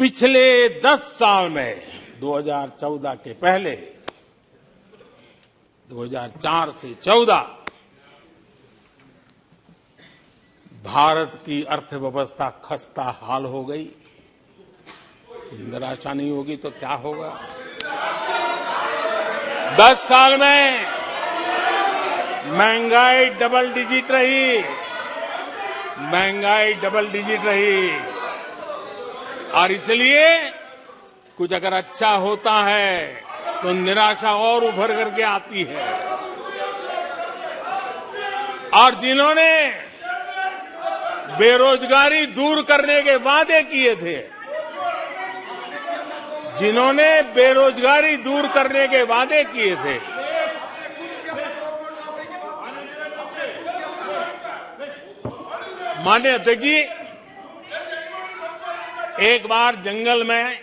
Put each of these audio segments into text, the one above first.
पिछले 10 साल में 2014 के पहले 2004 से 14 भारत की अर्थव्यवस्था खस्ता हाल हो गई। निराशा नहीं होगी तो क्या होगा? 10 साल में महंगाई डबल डिजिट रही और इसलिए कुछ अगर अच्छा होता है तो निराशा और उभर करके आती है। और जिन्होंने बेरोजगारी दूर करने के वादे किए थे, माननीय अध्यक्ष जी, एक बार जंगल में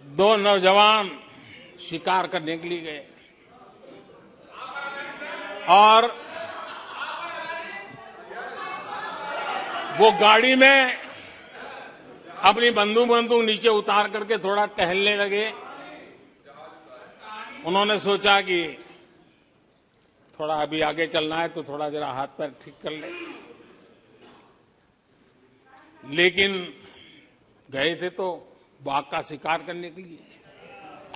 2 नौजवान शिकार करने के लिए गए और वो गाड़ी में अपनी बंदूक नीचे उतार करके थोड़ा टहलने लगे। उन्होंने सोचा कि थोड़ा अभी आगे चलना है तो थोड़ा जरा हाथ पैर ठीक कर ले, लेकिन गए थे तो बाघ का शिकार करने के लिए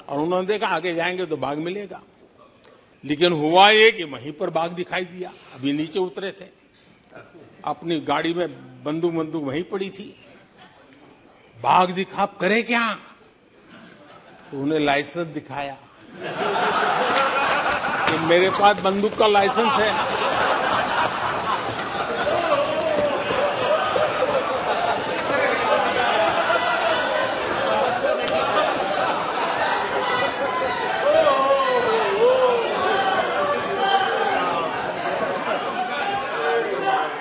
और उन्होंने देखा आगे जाएंगे तो बाघ मिलेगा। लेकिन हुआ ये कि वहीं पर बाघ दिखाई दिया। अभी नीचे उतरे थे, अपनी गाड़ी में बंदूक वहीं पड़ी थी। बाघ दिखा, करे क्या? तो उन्हें लाइसेंस दिखाया कि मेरे पास बंदूक का लाइसेंस है।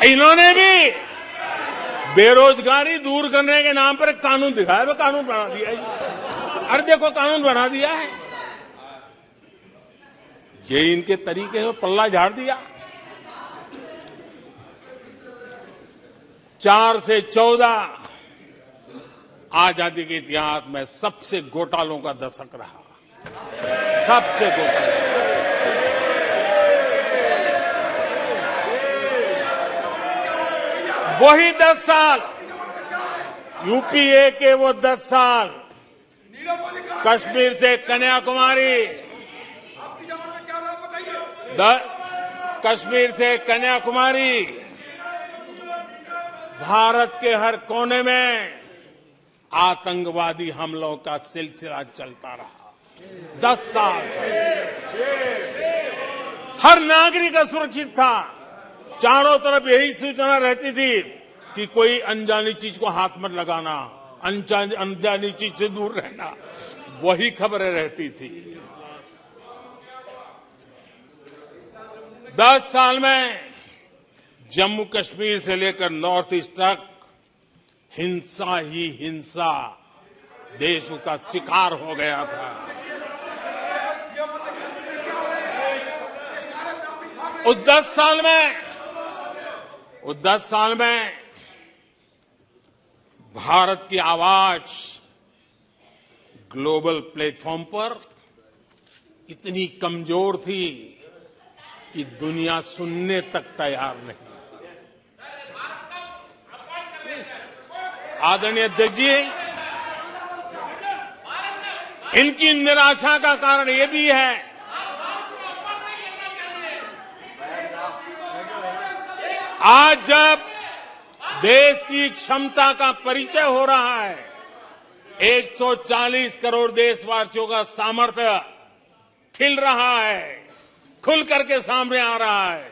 इन्होंने भी बेरोजगारी दूर करने के नाम पर एक कानून दिखाया, वो कानून बना दिया है। अरे देखो, कानून बना दिया है। ये इनके तरीके हैं, पल्ला झाड़ दिया। 4 से 14 आजादी के इतिहास में सबसे घोटालों का दशक रहा, सबसे घोटाला। वही 10 साल, यूपीए के वो 10 साल, कश्मीर से कन्याकुमारी, भारत के हर कोने में आतंकवादी हमलों का सिलसिला चलता रहा। 10 साल हर नागरिक असुरक्षित था। चारों तरफ यही सूचना रहती थी कि कोई अनजानी चीज को हाथ मत लगाना, अनजानी चीज से दूर रहना, वही खबरें रहती थी। 10 साल में जम्मू कश्मीर से लेकर नॉर्थ ईस्ट तक हिंसा ही हिंसा देश का शिकार हो गया था। उस 10 साल में भारत की आवाज ग्लोबल प्लेटफॉर्म पर इतनी कमजोर थी कि दुनिया सुनने तक तैयार नहीं। आदरणीय अध्यक्ष जी, इनकी निराशा का कारण ये भी है आज जब देश की क्षमता का परिचय हो रहा है, 140 करोड़ देशवासियों का सामर्थ्य खिल रहा है, खुल करके सामने आ रहा है।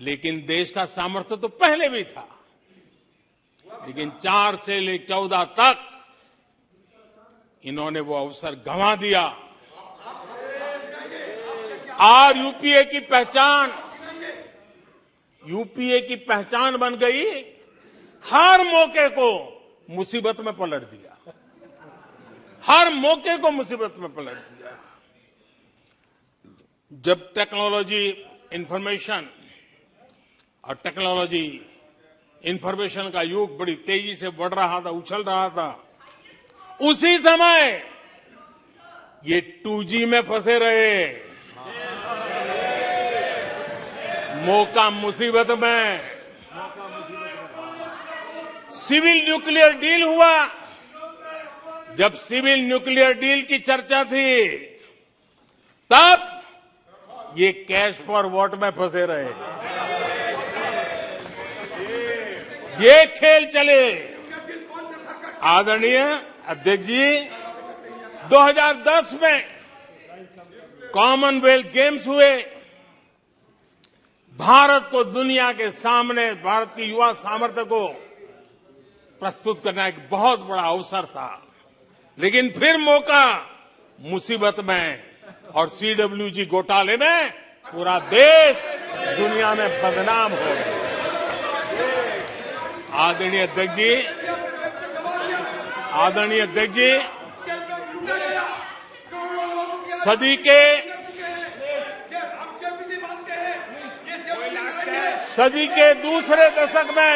लेकिन देश का सामर्थ्य तो पहले भी था, लेकिन 4 से लेकर 14 तक इन्होंने वो अवसर गंवा दिया। और यूपीए की पहचान बन गई, हर मौके को मुसीबत में पलट दिया, हर मौके को मुसीबत में पलट दिया। जब टेक्नोलॉजी, इंफॉर्मेशन और टेक्नोलॉजी इंफॉर्मेशन का युग बड़ी तेजी से बढ़ रहा था, उछल रहा था, उसी समय ये 2G में फंसे रहे, मौका मुसीबत में। सिविल न्यूक्लियर डील हुआ, जब सिविल न्यूक्लियर डील की चर्चा थी, तब ये कैश फॉर वॉट में फंसे रहे। ये खेल चले। आदरणीय अध्यक्ष जी, 2010 में कॉमनवेल्थ गेम्स हुए। भारत को दुनिया के सामने, भारत की युवा सामर्थ्य को प्रस्तुत करना एक बहुत बड़ा अवसर था, लेकिन फिर मौका मुसीबत में, और CWG घोटाले में पूरा देश दुनिया में बदनाम हो गया। आदरणीय अध्यक्ष जी, सदी के दूसरे दशक में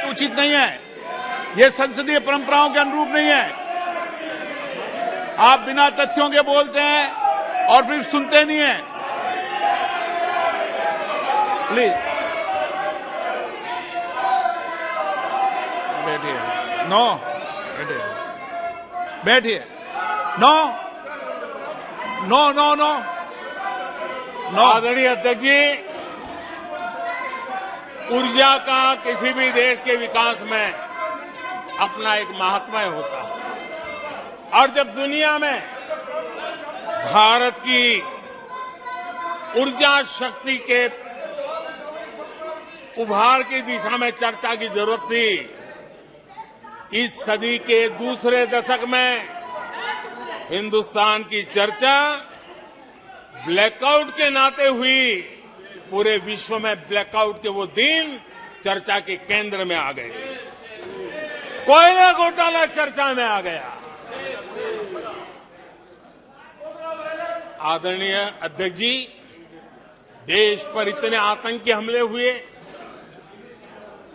उचित नहीं है, ये संसदीय परंपराओं के अनुरूप नहीं है। आप बिना तथ्यों के बोलते हैं और फिर सुनते नहीं हैं। प्लीज बैठिए। नो, बैठिए। No no no no no. आदरणीय अध्यक्ष जी, ऊर्जा का किसी भी देश के विकास में अपना एक महात्म्य होता है, और जब दुनिया में भारत की ऊर्जा शक्ति के उभार की दिशा में चर्चा की जरूरत थी, इस सदी के दूसरे दशक में हिंदुस्तान की चर्चा ब्लैकआउट के नाते हुई। पूरे विश्व में ब्लैकआउट के वो दिन चर्चा के केंद्र में आ गए। कोयला घोटाला चर्चा में आ गया। आदरणीय अध्यक्ष जी, देश पर इतने आतंकी हमले हुए,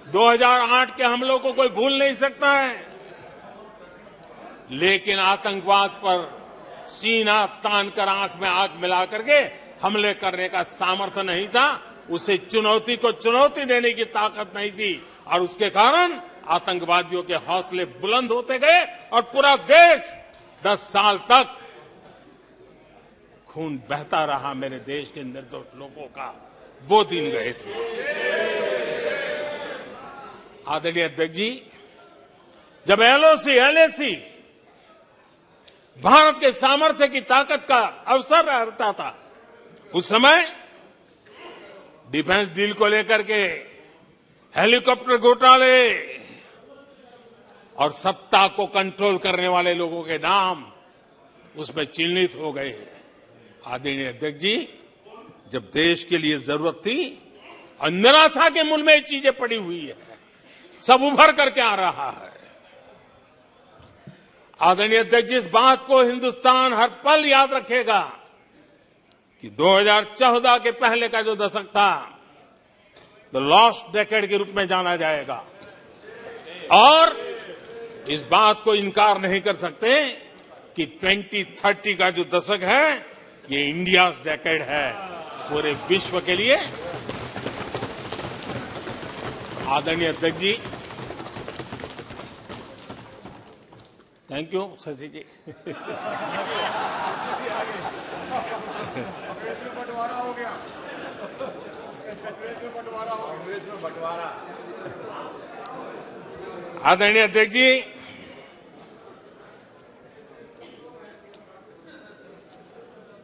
2008 के हमलों को कोई भूल नहीं सकता है, लेकिन आतंकवाद पर सीना तान कर, आंख में आंख मिला करके हमले करने का सामर्थ्य नहीं था। उसे चुनौती को चुनौती देने की ताकत नहीं थी, और उसके कारण आतंकवादियों के हौसले बुलंद होते गए, और पूरा देश 10 साल तक खून बहता रहा मेरे देश के निर्दोष लोगों का। वो दिन गए थे। आदरणीय अध्यक्ष जी, जब LOC भारत के सामर्थ्य की ताकत का अवसर रहता था, उस समय डिफेंस डील को लेकर के हेलीकॉप्टर घोटाले और सत्ता को कंट्रोल करने वाले लोगों के नाम उसमें चिन्हित हो गए। आदरणीय अध्यक्ष जी, जब देश के लिए जरूरत थी और निराशा के मूल में ये चीजें पड़ी हुई है, सब उभर करके आ रहा है। आदरणीय अध्यक्ष जी, इस बात को हिंदुस्तान हर पल याद रखेगा कि 2014 के पहले का जो दशक था, द लॉस्ट डेकेड के रूप में जाना जाएगा, और इस बात को इनकार नहीं कर सकते कि 2030 का जो दशक है, ये इंडियाज डेकेड है पूरे विश्व के लिए। आदरणीय अध्यक्ष जी, थैंक यू शशि जी। आदरणीय अध्यक्ष जी,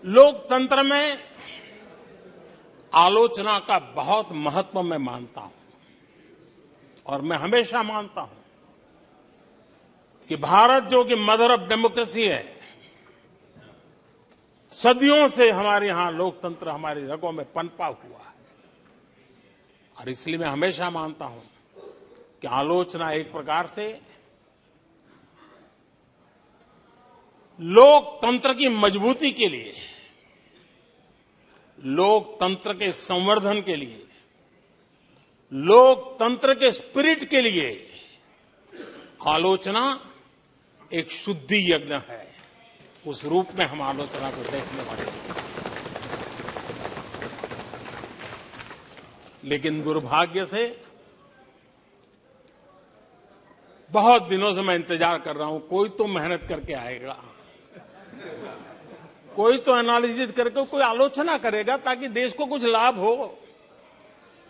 लोकतंत्र में आलोचना का बहुत महत्व मैं मानता हूं और मैं हमेशा मानता हूं कि भारत जो कि मदर ऑफ डेमोक्रेसी है, सदियों से हमारे यहां लोकतंत्र हमारी रगों में पनपा हुआ है और इसलिए मैं हमेशा मानता हूं कि आलोचना एक प्रकार से लोकतंत्र की मजबूती के लिए, लोकतंत्र के संवर्धन के लिए, लोकतंत्र के स्पिरिट के लिए आलोचना एक शुद्धि यज्ञ है। उस रूप में हम आलोचना को देखने वाले हैं। लेकिन दुर्भाग्य से बहुत दिनों से मैं इंतजार कर रहा हूं, कोई तो मेहनत करके आएगा, कोई तो एनालिसिस करके कोई आलोचना करेगा ताकि देश को कुछ लाभ हो।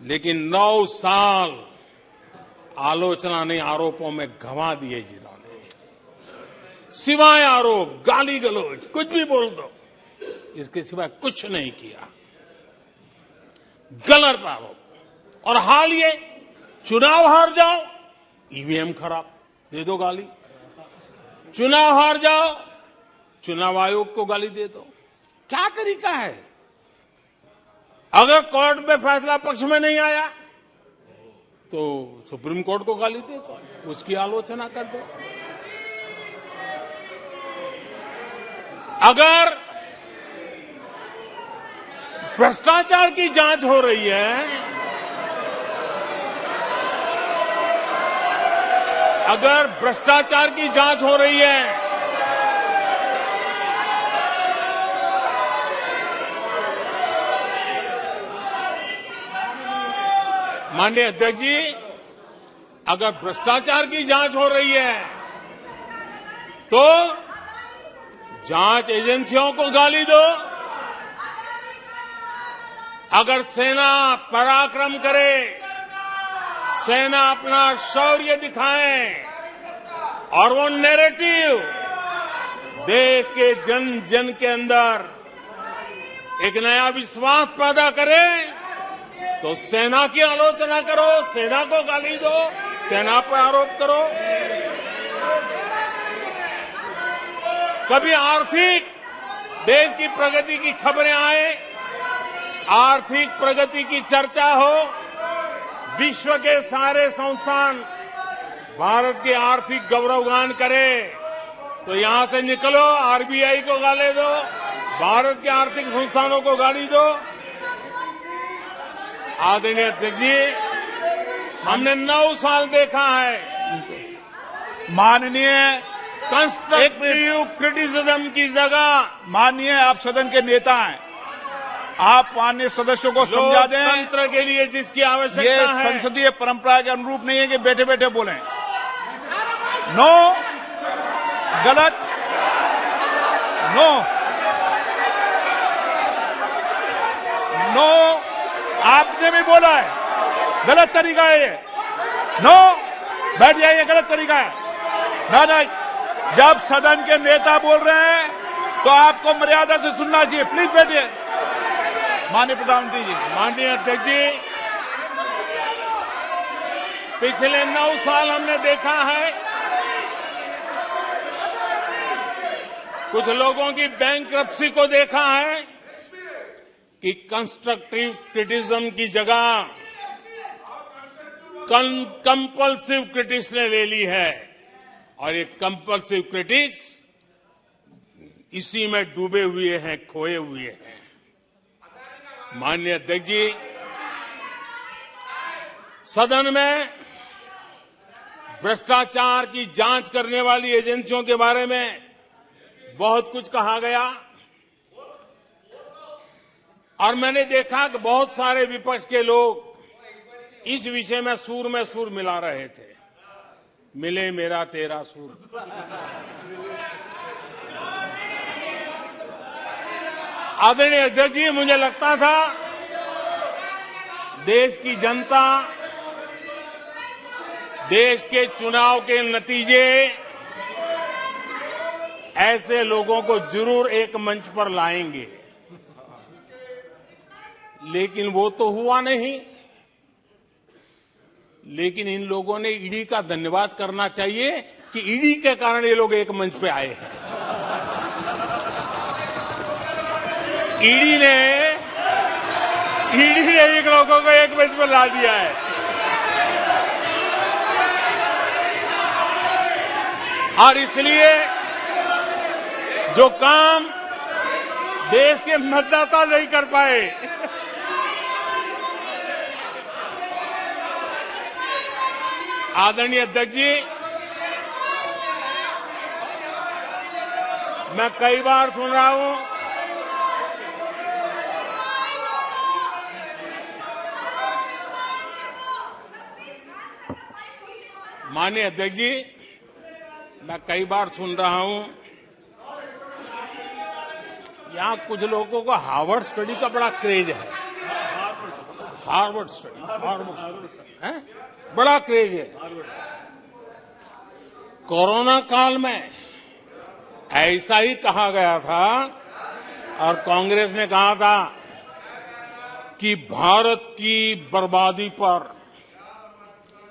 लेकिन 9 साल आलोचना ने आरोपों में गंवा दिए जिन्होंने, सिवाय आरोप, गाली गलौज, कुछ भी बोल दो, इसके सिवाय कुछ नहीं किया। गलत आरोप। और हाल ये चुनाव हार जाओ, ईवीएम खराब, दे दो गाली। चुनाव हार जाओ, चुनाव आयोग को गाली दे दो। क्या तरीका है? अगर कोर्ट में फैसला पक्ष में नहीं आया तो सुप्रीम कोर्ट को गाली दे दो, उसकी आलोचना कर दो। अगर भ्रष्टाचार की जांच हो रही है, अगर भ्रष्टाचार की जांच हो रही है, माननीय अध्यक्ष जी, अगर भ्रष्टाचार की जांच हो रही है तो जांच एजेंसियों को गाली दो। अगर सेना पराक्रम करे, सेना अपना शौर्य दिखाए और वो नैरेटिव देश के जन जन के अंदर एक नया विश्वास पैदा करे, तो सेना की आलोचना करो, सेना को गाली दो, सेना पर आरोप करो। कभी आर्थिक देश की प्रगति की खबरें आए, आर्थिक प्रगति की चर्चा हो, विश्व के सारे संस्थान भारत के आर्थिक गौरवगान करे, तो यहां से निकलो, आरबीआई को गाली दो, भारत के आर्थिक संस्थानों को गाली दो। आदरणीय अध्यक्ष जी, हमने 9 साल देखा है माननीय कंस्ट्रक्टिव क्रिटिसिज्म की जगह। माननीय आप सदन के नेता हैं, आप माननीय सदस्यों को समझा दें। लोकतंत्र के लिए जिसकी आवश्यकता ये है, संसदीय परंपरा के अनुरूप नहीं है कि बैठे बैठे बोलें। नो, गलत, नो, नो, आपने भी बोला है, गलत तरीका है ये। नो, बैठ जाइए, गलत तरीका है। ना, जब सदन के नेता बोल रहे हैं तो आपको मर्यादा से सुनना चाहिए। प्लीज बैठिए। माननीय प्रधानमंत्री जी। माननीय अध्यक्ष जी, पिछले 9 साल हमने देखा है कुछ लोगों की बैंक्रप्सी को देखा है कि कंस्ट्रक्टिव क्रिटिसिज्म की जगह कंपल्सिव क्रिटिक्स ने ले ली है और ये कंपल्सिव क्रिटिक्स इसी में डूबे हुए हैं, खोए हुए हैं। माननीय अध्यक्ष जी, सदन में भ्रष्टाचार की जांच करने वाली एजेंसियों के बारे में बहुत कुछ कहा गया और मैंने देखा कि बहुत सारे विपक्ष के लोग इस विषय में सूर मिला रहे थे। मिले मेरा तेरा सूर। आदरणीय अध्यक्ष जी, मुझे लगता था देश की जनता, देश के चुनाव के नतीजे ऐसे लोगों को जरूर एक मंच पर लाएंगे, लेकिन वो तो हुआ नहीं। लेकिन इन लोगों ने ईडी का धन्यवाद करना चाहिए कि ईडी के कारण ये लोग एक मंच पे आए हैं। ईडी ने एक लोगों को एक मंच पर ला दिया है। और इसलिए जो काम देश के मतदाता नहीं कर पाए, आदरणीय अध्यक्ष जी, मैं कई बार सुन रहा हूं माननीय अध्यक्ष जी, मैं कई बार सुन रहा हूं यहां कुछ लोगों को हार्वर्ड स्टडी का बड़ा क्रेज है। हार्वर्ड स्टडी है, बड़ा क्रेज है। कोरोना काल में ऐसा ही कहा गया था और कांग्रेस ने कहा था कि भारत की बर्बादी पर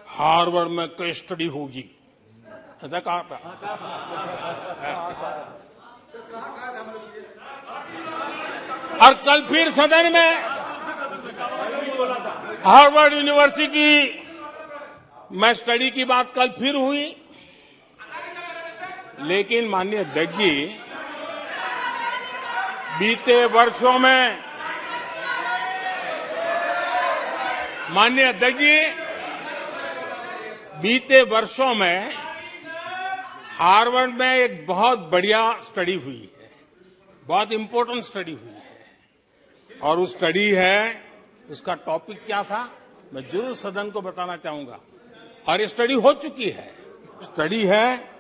हार्वर्ड में केस स्टडी होगी, ऐसा कहा था। और कल फिर सदन में हार्वर्ड यूनिवर्सिटी में स्टडी की बात कल फिर हुई। लेकिन माननीय अध्यक्ष जी, बीते वर्षों में माननीय अध्यक्ष जी, बीते वर्षों में हार्वर्ड में एक बहुत बढ़िया स्टडी हुई है, बहुत इंपॉर्टेंट स्टडी हुई है। और उस स्टडी है, उसका टॉपिक क्या था मैं जरूर सदन को बताना चाहूंगा। और ये स्टडी हो चुकी है। स्टडी है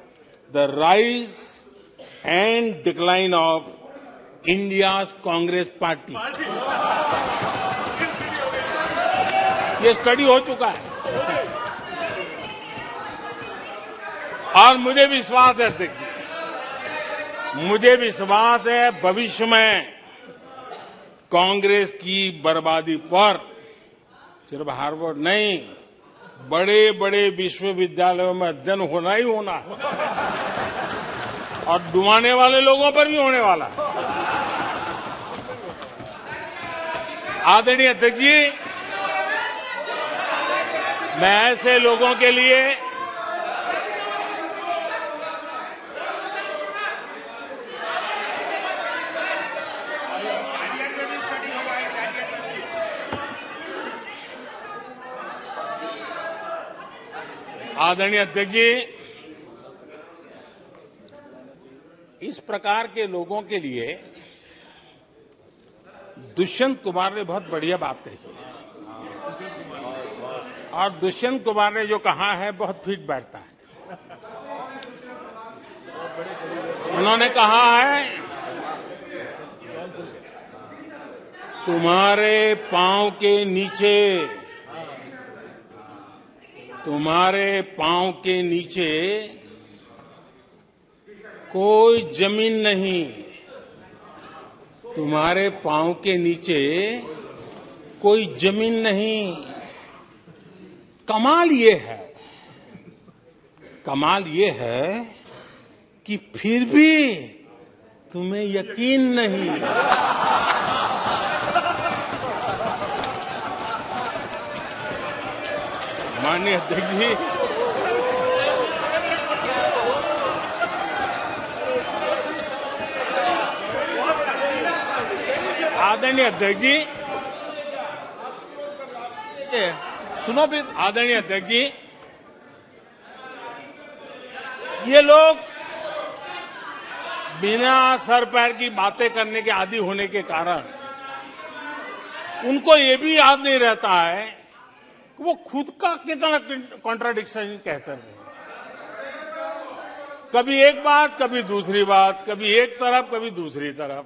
the rise and decline of India's Congress party. ये स्टडी हो चुका है और मुझे विश्वास है अध्यक्ष जी, मुझे विश्वास है भविष्य में कांग्रेस की बर्बादी पर सिर्फ हार्वर्ड नहीं, बड़े बड़े विश्वविद्यालयों में अध्ययन होना ही होना है और डुबाने वाले लोगों पर भी होने वाला है। आदरणीय अध्यक्ष जी, मैं ऐसे लोगों के लिए आदरणीय अध्यक्ष जी, इस प्रकार के लोगों के लिए दुष्यंत कुमार ने बहुत बढ़िया बात कही और दुष्यंत कुमार ने जो कहा है बहुत फिट बैठता है। उन्होंने कहा है, तुम्हारे पांव के नीचे, तुम्हारे पांव के नीचे कोई जमीन नहीं, तुम्हारे पांव के नीचे कोई जमीन नहीं। कमाल ये है, कमाल ये है कि फिर भी तुम्हें यकीन नहीं। माननीय अध्यक्ष जी, आदरणीय अध्यक्ष जी, सुनो फिर। आदरणीय अध्यक्ष जी, ये लोग बिना सर पैर की बातें करने के आदी होने के कारण उनको ये भी याद नहीं रहता है कि वो खुद का कितना कॉन्ट्राडिक्शन कहते हैं। कभी एक बात, कभी दूसरी बात, कभी एक तरफ, कभी दूसरी तरफ।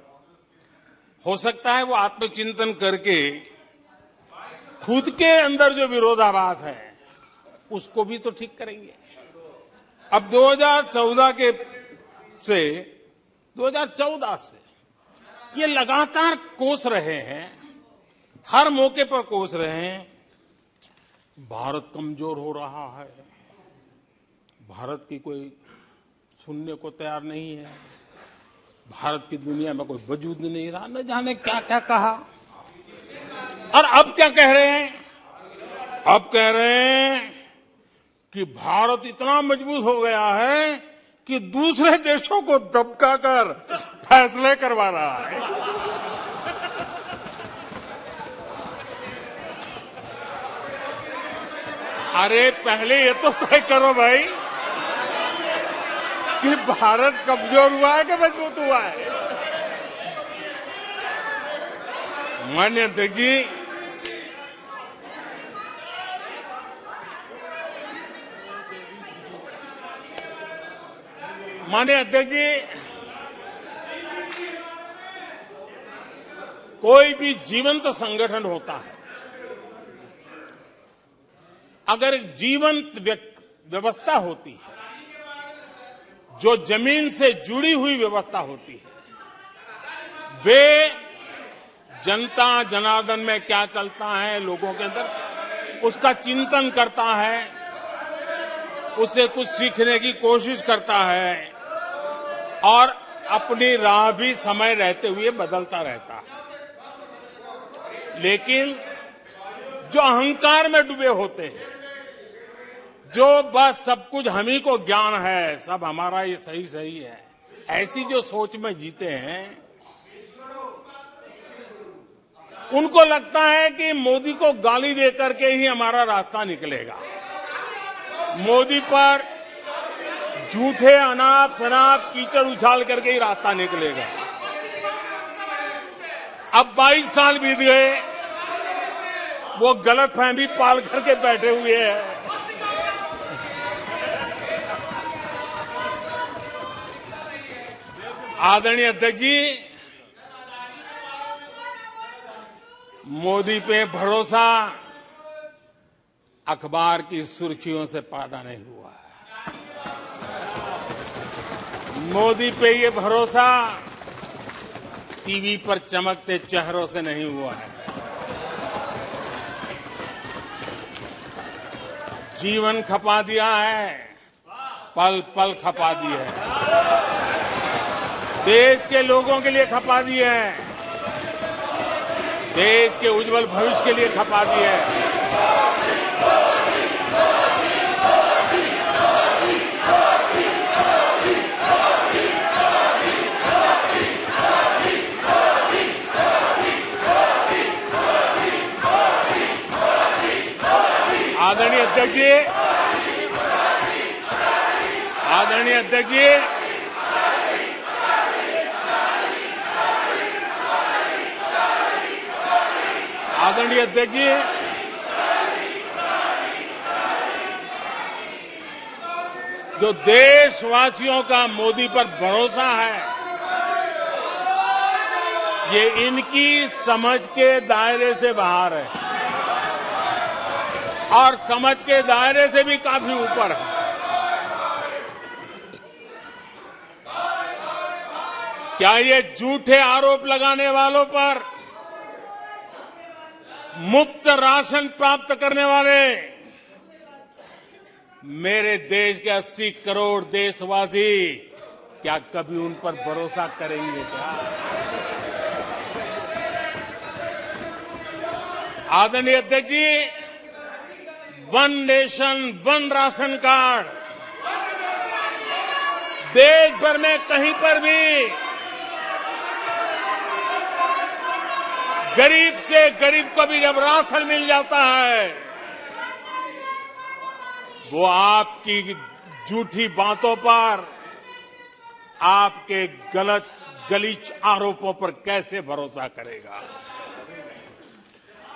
हो सकता है वो आत्मचिंतन करके खुद के अंदर जो विरोधाभास है उसको भी तो ठीक करेंगे। अब 2014 से ये लगातार कोस रहे हैं, हर मौके पर कोस रहे हैं, भारत कमजोर हो रहा है, भारत की कोई सुनने को तैयार नहीं है, भारत की दुनिया में कोई वजूद नहीं रहा, न जाने क्या क्या कहा। और अब क्या कह रहे हैं? अब कह रहे हैं कि भारत इतना मजबूत हो गया है कि दूसरे देशों को दबकाकर फैसले करवा रहा है। अरे पहले ये तो तय करो भाई कि भारत कमजोर हुआ है कि मजबूत हुआ है। माननीय अध्यक्ष जी, कोई भी जीवंत संगठन होता है, अगर एक जीवंत व्यवस्था होती है, जो जमीन से जुड़ी हुई व्यवस्था होती है, वे जनता जनार्दन में क्या चलता है लोगों के अंदर उसका चिंतन करता है, उससे कुछ सीखने की कोशिश करता है और अपनी राह भी समय रहते हुए बदलता रहता है। लेकिन जो अहंकार में डूबे होते हैं, जो बस सब कुछ हम ही को ज्ञान है, सब हमारा ये सही सही है, ऐसी जो सोच में जीते हैं, उनको लगता है कि मोदी को गाली देकर के ही हमारा रास्ता निकलेगा, मोदी पर झूठे अनाप शनाप कीचड़ उछाल करके ही रास्ता निकलेगा। अब 22 साल बीत गए, वो गलतफहमी पाल करके बैठे हुए हैं। आदरणीय अध्यक्ष जी, मोदी पे भरोसा अखबार की सुर्खियों से पैदा नहीं हुआ है। मोदी पे ये भरोसा टीवी पर चमकते चेहरों से नहीं हुआ है। जीवन खपा दिया है, पल पल खपा दी है, देश के लोगों के लिए खपा दी है, देश के उज्जवल भविष्य के लिए खपा दी है। आदरणीय अध्यक्ष जी, आदरणीय अध्यक्ष जी, आदरणीय अध्यक्ष जी, जो देशवासियों का मोदी पर भरोसा है, ये इनकी समझ के दायरे से बाहर है और समझ के दायरे से भी काफी ऊपर है। क्या ये झूठे आरोप लगाने वालों पर मुफ्त राशन प्राप्त करने वाले मेरे देश के 80 करोड़ देशवासी क्या कभी उन पर भरोसा करेंगे क्या? आदरणीय अध्यक्ष ji, one nation one ration card देश भर में कहीं पर भी गरीब से गरीब को भी जब राशन मिल जाता है, वो आपकी झूठी बातों पर, आपके गलत गलीच आरोपों पर कैसे भरोसा करेगा?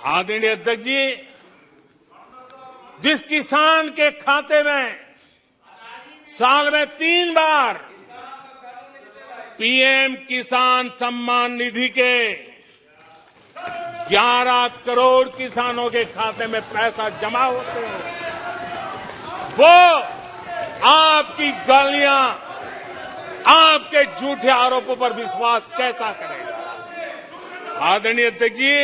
आदरणीय अध्यक्ष जी, जिस किसान के खाते में साल में 3 बार पीएम किसान सम्मान निधि के 11 करोड़ किसानों के खाते में पैसा जमा होते हैं, वो आपकी गालियां, आपके झूठे आरोपों पर विश्वास कैसा करेगा? आदरणीय अध्यक्ष जी,